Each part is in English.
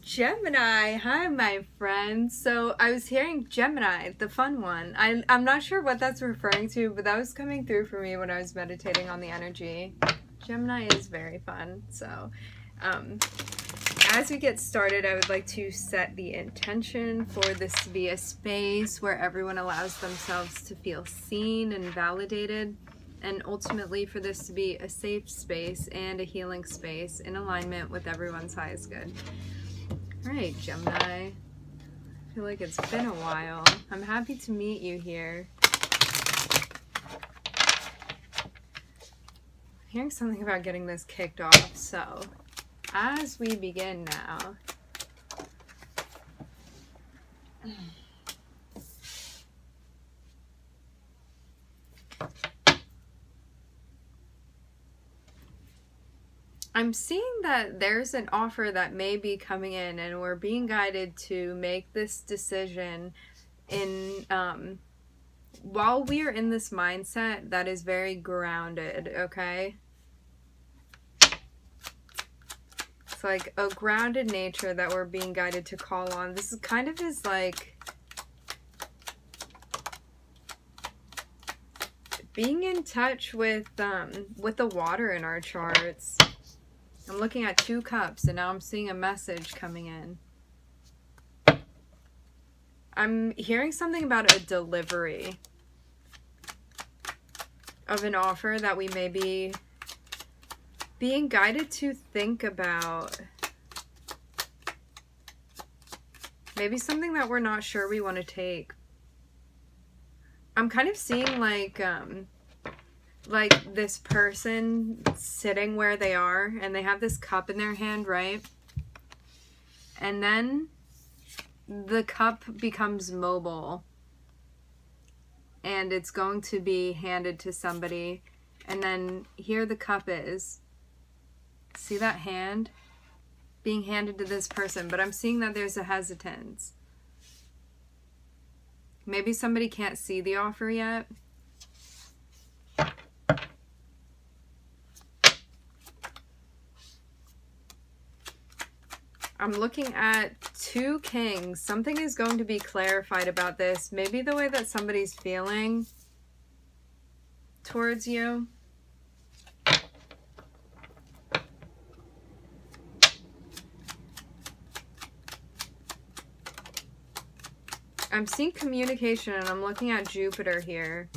Gemini, hi my friends. So I was hearing Gemini, the fun one. I'm not sure what that's referring to, but that was coming through for me when I was meditating on the energy. Gemini is very fun. So as we get started, I would like to set the intention for this to be a space where everyone allows themselves to feel seen and validated, and ultimately for this to be a safe space and a healing space in alignment with everyone's highest good. All right, Gemini. I feel like it's been a while. I'm happy to meet you here. I'm hearing something about getting this kicked off, so as we begin now. I'm seeing that there's an offer that may be coming in, and we're being guided to make this decision in while we are in this mindset that is very grounded, okay? It's like a grounded nature that we're being guided to call on. This is kind of is like being in touch with the water in our charts. I'm looking at 2 cups, and now I'm seeing a message coming in. I'm hearing something about a delivery of an offer that we may be being guided to think about. Maybe something that we're not sure we want to take. I'm kind of seeing like this person sitting where they are, and they have this cup in their hand, right? And then the cup becomes mobile, and it's going to be handed to somebody, and then here the cup is. See that hand being handed to this person, but I'm seeing that there's a hesitance. Maybe somebody can't see the offer yet. I'm looking at 2 kings. Something is going to be clarified about this. Maybe the way that somebody's feeling towards you. I'm seeing communication, and I'm looking at Jupiter here.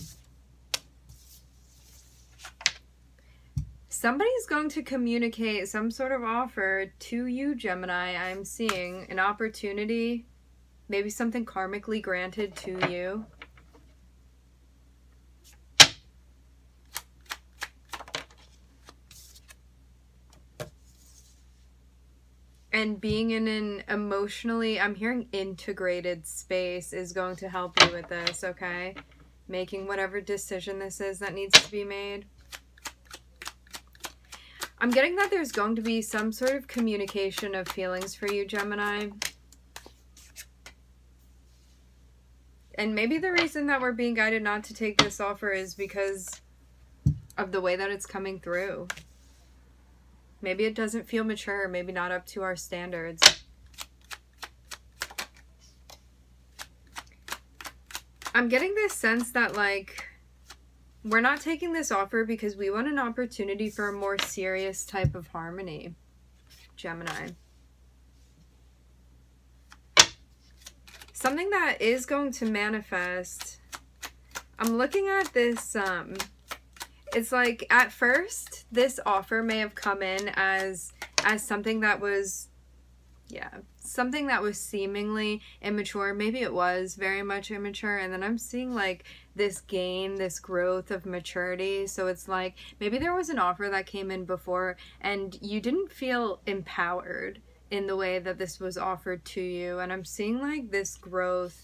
Somebody's going to communicate some sort of offer to you, Gemini. I'm seeing an opportunity, maybe something karmically granted to you. And being in an emotionally, I'm hearing integrated space is going to help you with this, okay? Making whatever decision this is that needs to be made. I'm getting that there's going to be some sort of communication of feelings for you, Gemini. And maybe the reason that we're being guided not to take this offer is because of the way that it's coming through. Maybe it doesn't feel mature, maybe not up to our standards. I'm getting this sense that, like, we're not taking this offer because we want an opportunity for a more serious type of harmony, Gemini. Something that is going to manifest. I'm looking at this, it's like at first this offer may have come in as something that was, something that was seemingly immature. Maybe it was very much immature, and then I'm seeing like this gain, this growth of maturity. So it's like maybe there was an offer that came in before and you didn't feel empowered in the way that this was offered to you, and I'm seeing like this growth,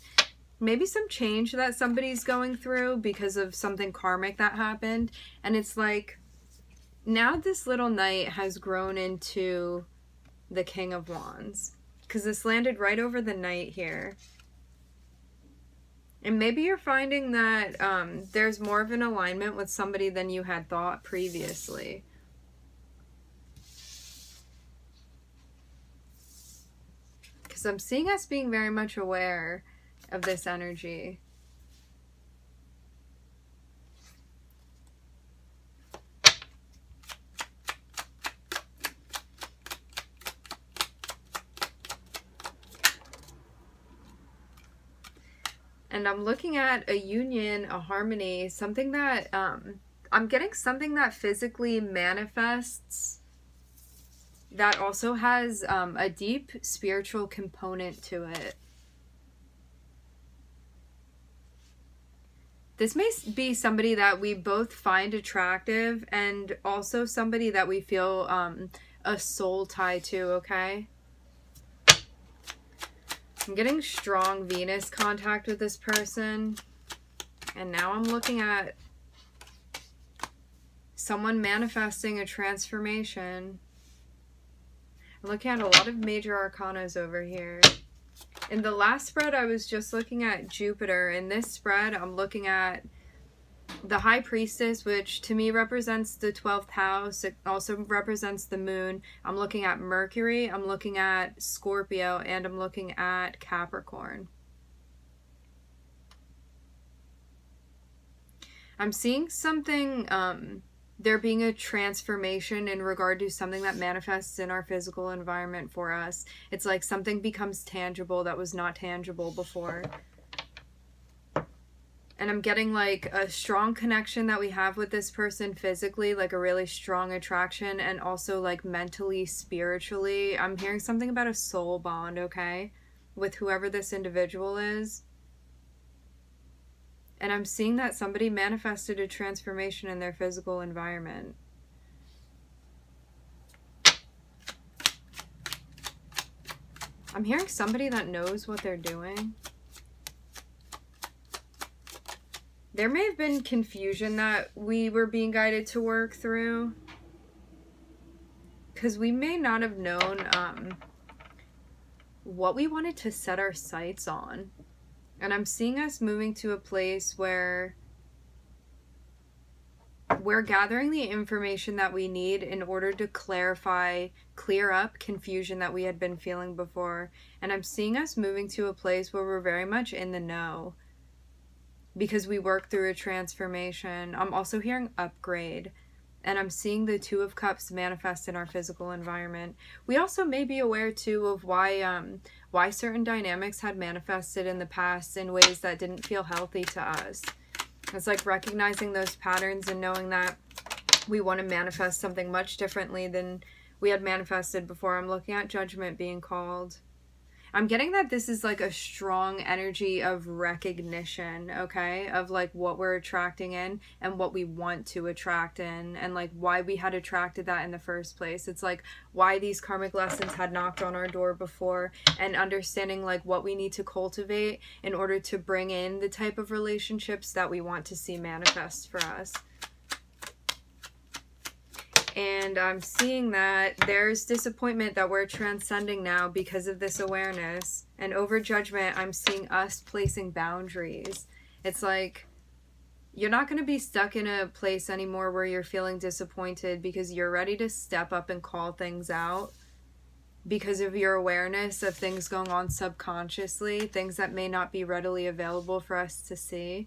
maybe some change that somebody's going through because of something karmic that happened. And it's like now this little knight has grown into the King of Wands, because this landed right over the knight here. And maybe you're finding that there's more of an alignment with somebody than you had thought previously. I'm seeing us being very much aware of this energy. And I'm looking at a union, a harmony, something that, I'm getting something that physically manifests that also has a deep spiritual component to it. This may be somebody that we both find attractive and also somebody that we feel a soul tie to, okay? I'm getting strong Venus contact with this person. And now I'm looking at someone manifesting a transformation. I'm looking at a lot of major arcanas over here. In the last spread, I was just looking at Jupiter. In this spread, I'm looking at the High Priestess, which to me represents the 12th house. It also represents the moon. I'm looking at Mercury, I'm looking at Scorpio, and I'm looking at Capricorn. I'm seeing something, there being a transformation in regard to something that manifests in our physical environment for us. It's like something becomes tangible that was not tangible before. And I'm getting like a strong connection that we have with this person physically, like a really strong attraction, and also like mentally, spiritually. I'm hearing something about a soul bond, okay, with whoever this individual is. And I'm seeing that somebody manifested a transformation in their physical environment. I'm hearing somebody that knows what they're doing. There may have been confusion that we were being guided to work through, because we may not have known what we wanted to set our sights on. And I'm seeing us moving to a place where we're gathering the information that we need in order to clarify, clear up confusion that we had been feeling before. And I'm seeing us moving to a place where we're very much in the know, because we worked through a transformation. I'm also hearing upgrade, and I'm seeing the Two of Cups manifest in our physical environment. We also may be aware too of why certain dynamics had manifested in the past in ways that didn't feel healthy to us. It's like recognizing those patterns and knowing that we want to manifest something much differently than we had manifested before. I'm looking at Judgment being called. I'm getting that this is like a strong energy of recognition, okay? Of like what we're attracting in and what we want to attract in, and like why we had attracted that in the first place. It's like why these karmic lessons had knocked on our door before, and understanding like what we need to cultivate in order to bring in the type of relationships that we want to see manifest for us. And I'm seeing that there's disappointment that we're transcending now because of this awareness. And over Judgment, I'm seeing us placing boundaries. It's like you're not going to be stuck in a place anymore where you're feeling disappointed, because you're ready to step up and call things out because of your awareness of things going on subconsciously, things that may not be readily available for us to see.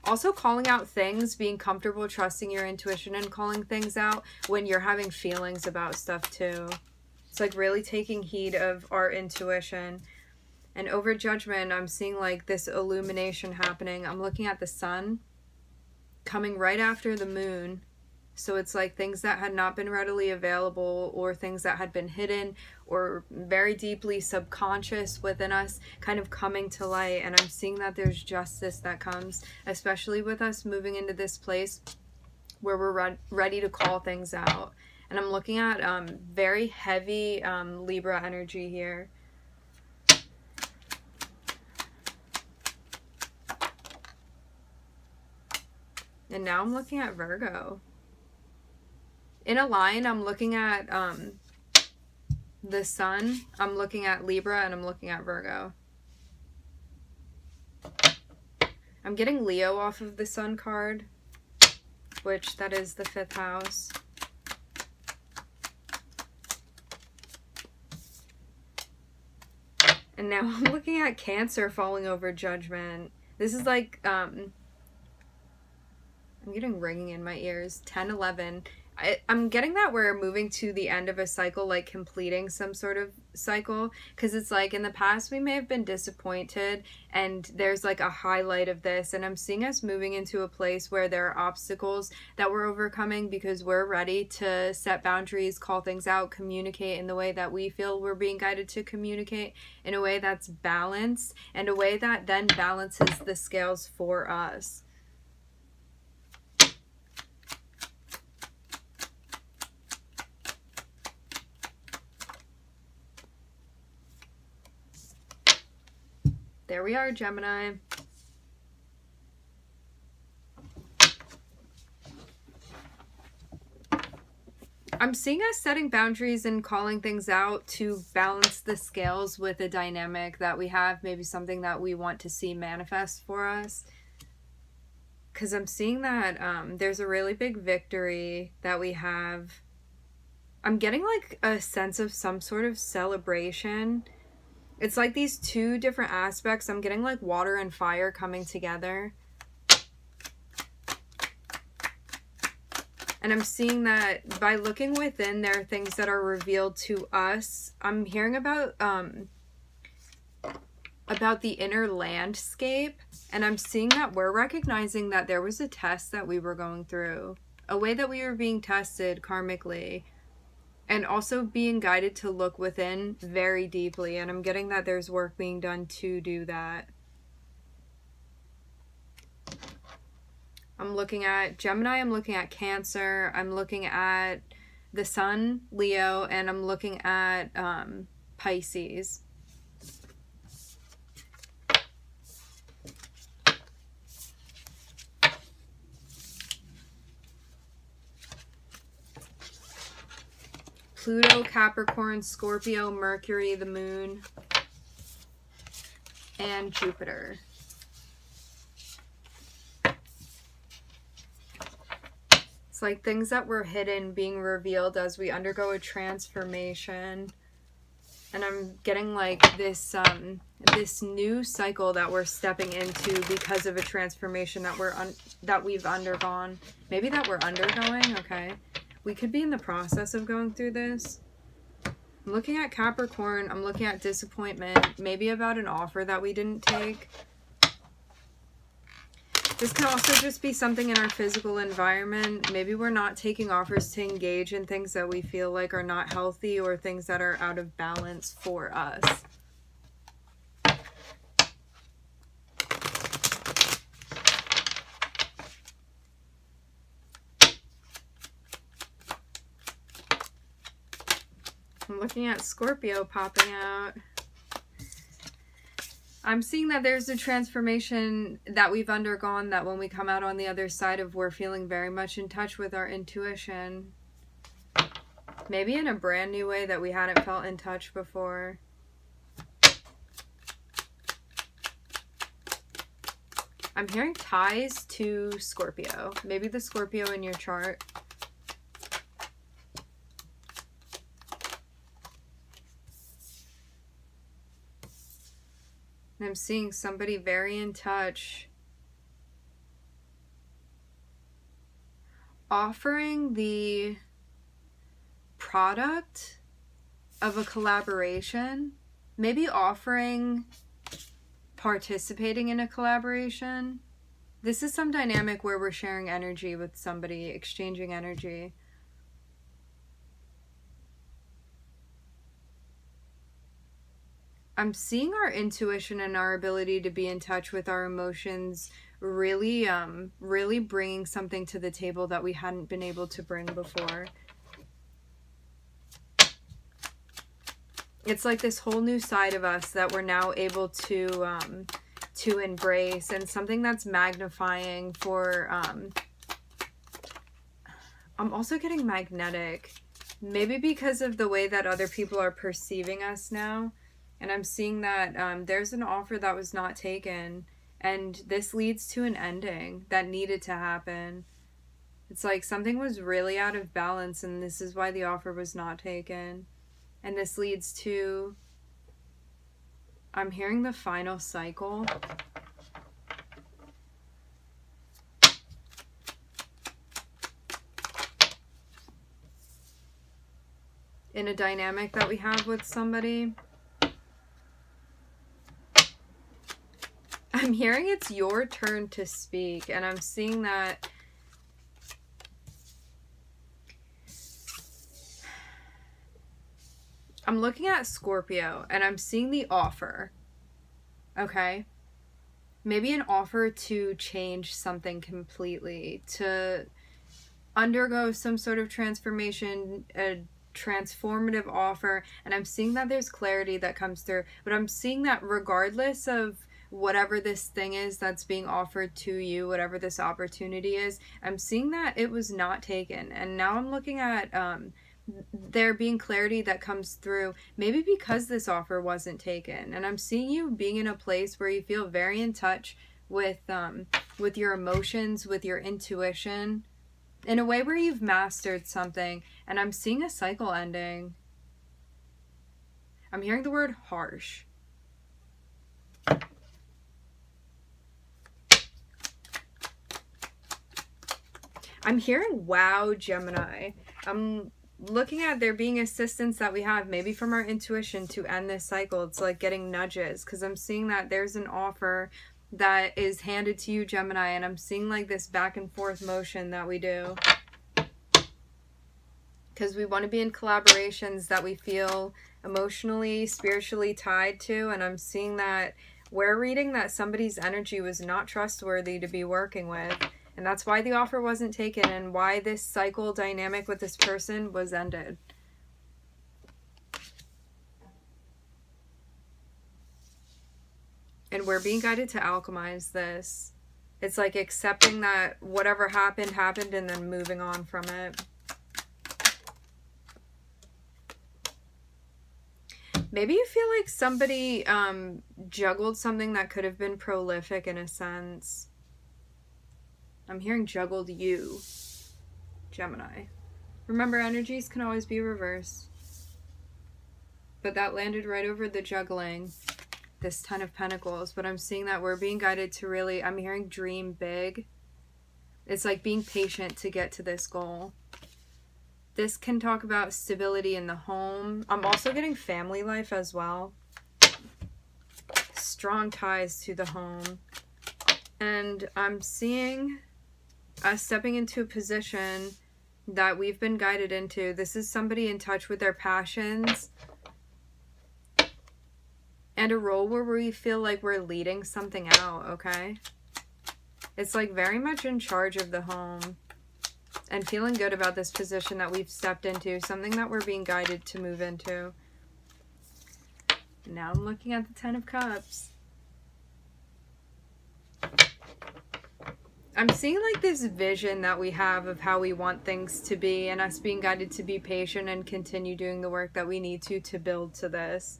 Also calling out things, being comfortable trusting your intuition and calling things out when you're having feelings about stuff too. It's like really taking heed of our intuition. And over Judgment, I'm seeing like this illumination happening. I'm looking at the sun coming right after the moon. So it's like things that had not been readily available, or things that had been hidden or very deeply subconscious within us kind of coming to light. And I'm seeing that there's justice that comes, especially with us moving into this place where we're ready to call things out. And I'm looking at very heavy Libra energy here. And now I'm looking at Virgo. In a line, I'm looking at the sun, I'm looking at Libra, and I'm looking at Virgo. I'm getting Leo off of the sun card, which that is the 5th house. And now I'm looking at Cancer falling over Judgment. This is like, I'm getting ringing in my ears. 10, 11. I'm getting that we're moving to the end of a cycle, like completing some sort of cycle. Because it's like in the past we may have been disappointed, and there's like a highlight of this. And I'm seeing us moving into a place where there are obstacles that we're overcoming because we're ready to set boundaries, call things out, communicate in the way that we feel we're being guided to communicate, in a way that's balanced, and a way that then balances the scales for us. There we are, Gemini. I'm seeing us setting boundaries and calling things out to balance the scales with a dynamic that we have, maybe something that we want to see manifest for us. Because I'm seeing that there's a really big victory that we have. I'm getting like a sense of some sort of celebration. It's like these two different aspects. I'm getting like water and fire coming together. And I'm seeing that by looking within, there are things that are revealed to us. I'm hearing about the inner landscape. And I'm seeing that we're recognizing that there was a test that we were going through. A way that we were being tested karmically. And also being guided to look within very deeply. And I'm getting that there's work being done to do that. I'm looking at Gemini, I'm looking at Cancer, I'm looking at the Sun, Leo, and I'm looking at Pisces. Pluto, Capricorn, Scorpio, Mercury, the Moon, and Jupiter. It's like things that were hidden being revealed as we undergo a transformation. And I'm getting like this this new cycle that we're stepping into because of a transformation that we've undergone. Maybe that we're undergoing, okay. We could be in the process of going through this. I'm looking at Capricorn. I'm looking at disappointment. Maybe about an offer that we didn't take. This could also just be something in our physical environment. Maybe we're not taking offers to engage in things that we feel like are not healthy or things that are out of balance for us. I'm looking at Scorpio popping out. I'm seeing that there's a transformation that we've undergone that when we come out on the other side of, we're feeling very much in touch with our intuition. Maybe in a brand new way that we hadn't felt in touch before. I'm hearing ties to Scorpio. Maybe the Scorpio in your chart. I'm seeing somebody very in touch. Offering the product of a collaboration. Maybe offering participating in a collaboration. This is some dynamic where we're sharing energy with somebody, exchanging energy. I'm seeing our intuition and our ability to be in touch with our emotions really bringing something to the table that we hadn't been able to bring before. It's like this whole new side of us that we're now able to embrace, and something that's magnifying for, I'm also getting magnetic, maybe because of the way that other people are perceiving us now. And I'm seeing that there's an offer that was not taken, and this leads to an ending that needed to happen. It's like something was really out of balance, and this is why the offer was not taken. And this leads to I'm hearing the final cycle. In a dynamic that we have with somebody. I'm hearing it's your turn to speak, and I'm seeing that I'm looking at Scorpio, and I'm seeing the offer. Okay? Maybe an offer to change something completely, to undergo some sort of transformation, a transformative offer, and I'm seeing that there's clarity that comes through, but I'm seeing that regardless of whatever this thing is that's being offered to you, whatever this opportunity is, I'm seeing that it was not taken. And now I'm looking at there being clarity that comes through, maybe because this offer wasn't taken. And I'm seeing you being in a place where you feel very in touch with your emotions, with your intuition, in a way where you've mastered something. And I'm seeing a cycle ending. I'm hearing the word harsh. I'm hearing wow, Gemini. I'm looking at there being assistance that we have, maybe from our intuition, to end this cycle. It's like getting nudges, because I'm seeing that there's an offer that is handed to you, Gemini, and I'm seeing like this back and forth motion that we do. Because we want to be in collaborations that we feel emotionally, spiritually tied to, and I'm seeing that we're reading that somebody's energy was not trustworthy to be working with. And that's why the offer wasn't taken, and why this cycle dynamic with this person was ended. And we're being guided to alchemize this. It's like accepting that whatever happened, happened, and then moving on from it. Maybe you feel like somebody juggled something that could have been prolific in a sense. I'm hearing juggled you, Gemini. Remember, energies can always be reversed. But that landed right over the juggling, this 10 of Pentacles. But I'm seeing that we're being guided to really, I'm hearing dream big. It's like being patient to get to this goal. This can talk about stability in the home. I'm also getting family life as well. Strong ties to the home. And I'm seeing us stepping into a position that we've been guided into. This is somebody in touch with their passions. And a role where we feel like we're leading something out, okay? It's like very much in charge of the home. And feeling good about this position that we've stepped into. Something that we're being guided to move into. Now I'm looking at the 10 of Cups. I'm seeing like this vision that we have of how we want things to be, and us being guided to be patient and continue doing the work that we need to build to this.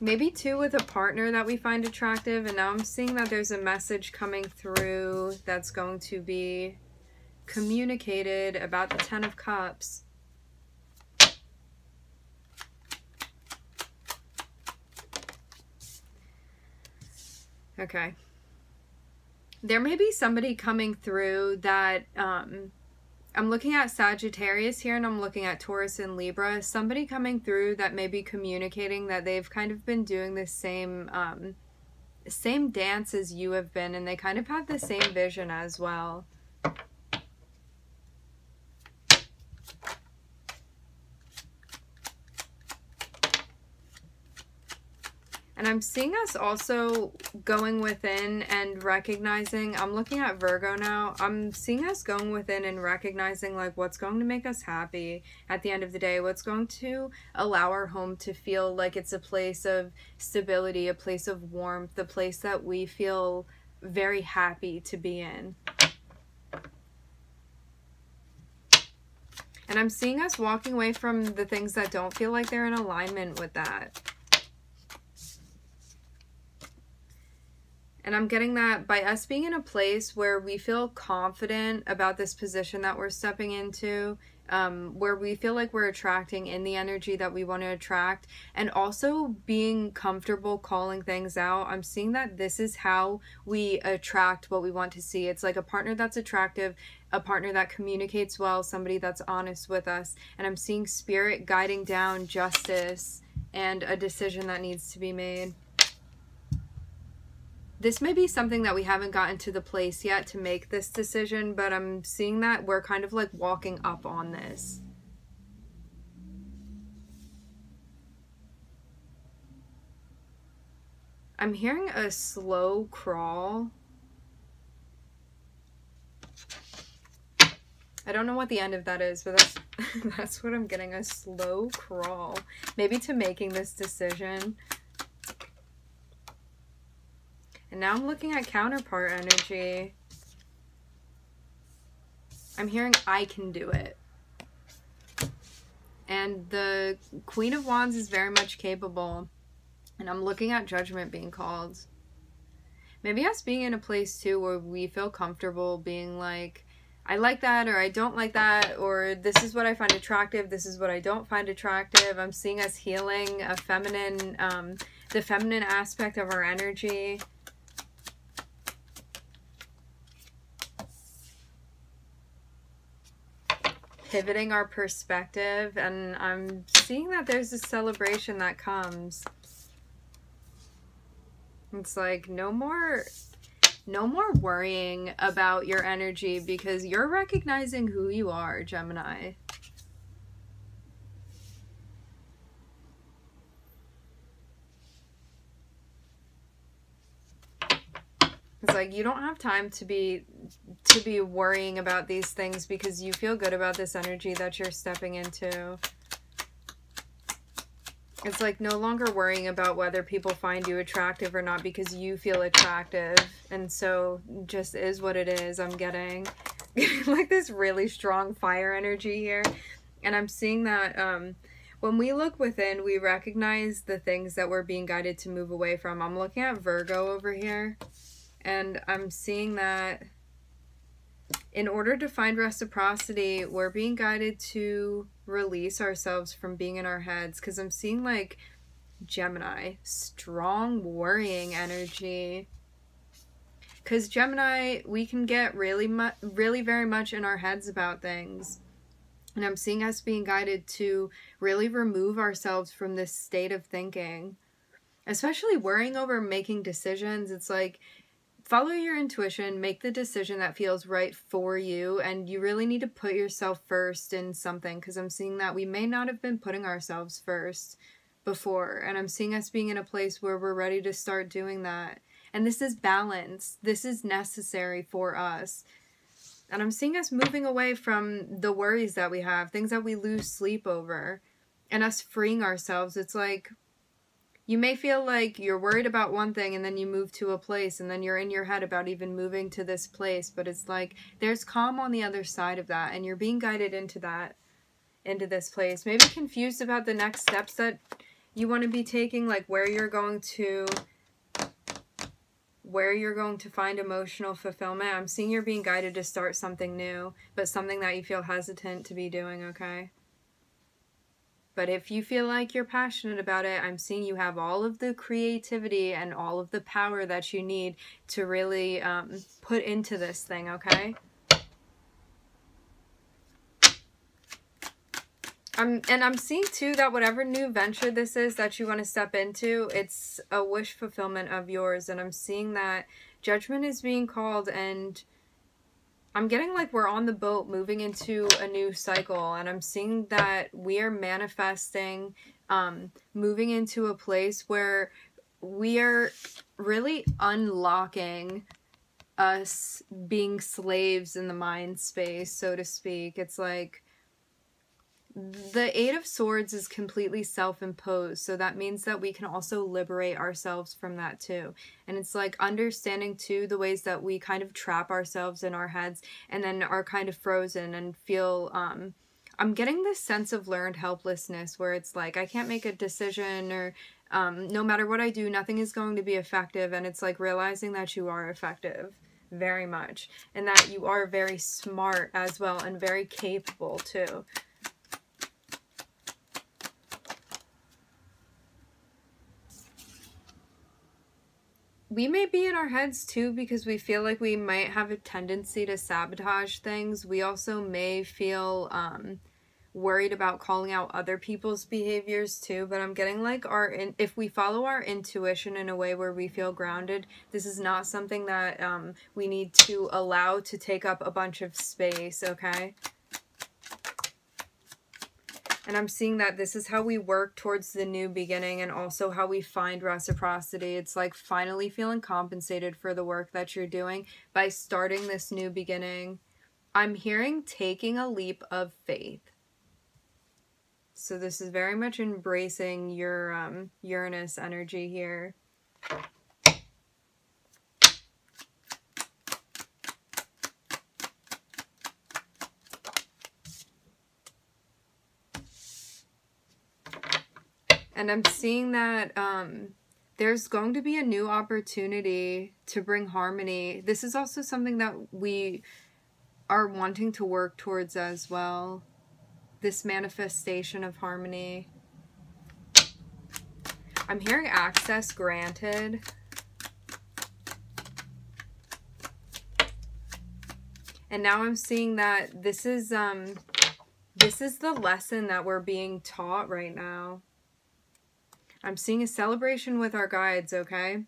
Maybe too with a partner that we find attractive, and now I'm seeing that there's a message coming through that's going to be communicated about the 10 of Cups. Okay. There may be somebody coming through that, I'm looking at Sagittarius here, and I'm looking at Taurus and Libra. Somebody coming through that may be communicating that they've kind of been doing the same dance as you have been, and they kind of have the same vision as well. And I'm seeing us also going within and recognizing, I'm looking at Virgo now, I'm seeing us going within and recognizing like what's going to make us happy at the end of the day, what's going to allow our home to feel like it's a place of stability, a place of warmth, a place that we feel very happy to be in. And I'm seeing us walking away from the things that don't feel like they're in alignment with that. And I'm getting that by us being in a place where we feel confident about this position that we're stepping into, where we feel like we're attracting in the energy that we want to attract, and also being comfortable calling things out. I'm seeing that this is how we attract what we want to see. It's like a partner that's attractive, a partner that communicates well, somebody that's honest with us. And I'm seeing spirit guiding down justice and a decision that needs to be made. This may be something that we haven't gotten to the place yet to make this decision, but I'm seeing that we're kind of like walking up on this. I'm hearing a slow crawl. I don't know what the end of that is, but that's what I'm getting, a slow crawl. Maybe to making this decision. And now I'm looking at counterpart energy. I'm hearing I can do it. And the Queen of Wands is very much capable. And I'm looking at judgment being called. Maybe us being in a place too where we feel comfortable being like, I like that, or I don't like that, or this is what I find attractive, this is what I don't find attractive. I'm seeing us healing a feminine, the feminine aspect of our energy. Pivoting our perspective, and I'm seeing that there's a celebration that comes. It's like no more worrying about your energy because you're recognizing who you are, Gemini. It's like you don't have time to be worrying about these things because you feel good about this energy that you're stepping into. It's like no longer worrying about whether people find you attractive or not because you feel attractive. And so just is what it is. I'm getting like this really strong fire energy here. And I'm seeing that when we look within, we recognize the things that we're being guided to move away from. I'm looking at Virgo over here. And I'm seeing that in order to find reciprocity, we're being guided to release ourselves from being in our heads. Because I'm seeing like Gemini, strong worrying energy. Because Gemini, we can get really very much in our heads about things. And I'm seeing us being guided to really remove ourselves from this state of thinking. Especially worrying over making decisions. It's like, follow your intuition, make the decision that feels right for you, and you really need to put yourself first in something, because I'm seeing that we may not have been putting ourselves first before, and I'm seeing us being in a place where we're ready to start doing that. And this is balance. This is necessary for us. And I'm seeing us moving away from the worries that we have, things that we lose sleep over, and us freeing ourselves. It's like, you may feel like you're worried about one thing and then you move to a place and then you're in your head about even moving to this place. But it's like there's calm on the other side of that and you're being guided into this place. Maybe confused about the next steps that you want to be taking, like where you're going to find emotional fulfillment. I'm seeing you're being guided to start something new, but something that you feel hesitant to be doing, okay? But if you feel like you're passionate about it, I'm seeing you have all of the creativity and all of the power that you need to really put into this thing, okay? And I'm seeing too that whatever new venture this is that you want to step into, it's a wish fulfillment of yours. And I'm seeing that judgment is being called, and I'm getting like we're on the boat moving into a new cycle, and I'm seeing that we are manifesting, moving into a place where we are really unlocking us being slaves in the mind space, so to speak. It's like the Eight of Swords is completely self-imposed, so that means that we can also liberate ourselves from that too. And it's like understanding too the ways that we kind of trap ourselves in our heads and then are kind of frozen and feel I'm getting this sense of learned helplessness where it's like I can't make a decision, or No matter what I do, nothing is going to be effective. And it's like realizing that you are effective very much, and that you are very smart as well, and very capable too. We may be in our heads too because we feel like we might have a tendency to sabotage things. We also may feel worried about calling out other people's behaviors too, but I'm getting like if we follow our intuition in a way where we feel grounded, this is not something that we need to allow to take up a bunch of space, okay? And I'm seeing that this is how we work towards the new beginning, and also how we find reciprocity. It's like finally feeling compensated for the work that you're doing by starting this new beginning. I'm hearing taking a leap of faith. So this is very much embracing your Uranus energy here. And I'm seeing that there's going to be a new opportunity to bring harmony. This is also something that we are wanting to work towards as well. This manifestation of harmony. I'm hearing access granted. And now I'm seeing that this is the lesson that we're being taught right now. I'm seeing a celebration with our guides, okay?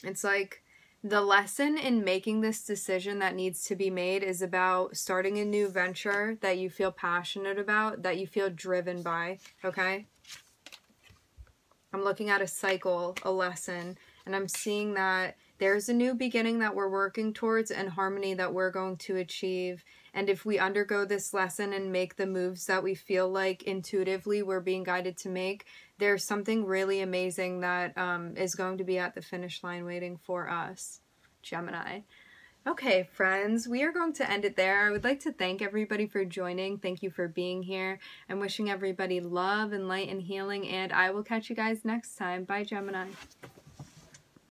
It's like the lesson in making this decision that needs to be made is about starting a new venture that you feel passionate about, that you feel driven by, okay? I'm looking at a cycle, a lesson, and I'm seeing that there's a new beginning that we're working towards and harmony that we're going to achieve. And if we undergo this lesson and make the moves that we feel like intuitively we're being guided to make, there's something really amazing that is going to be at the finish line waiting for us, Gemini. Okay, friends, we are going to end it there. I would like to thank everybody for joining. Thank you for being here. I'm wishing everybody love and light and healing, and I will catch you guys next time. Bye, Gemini.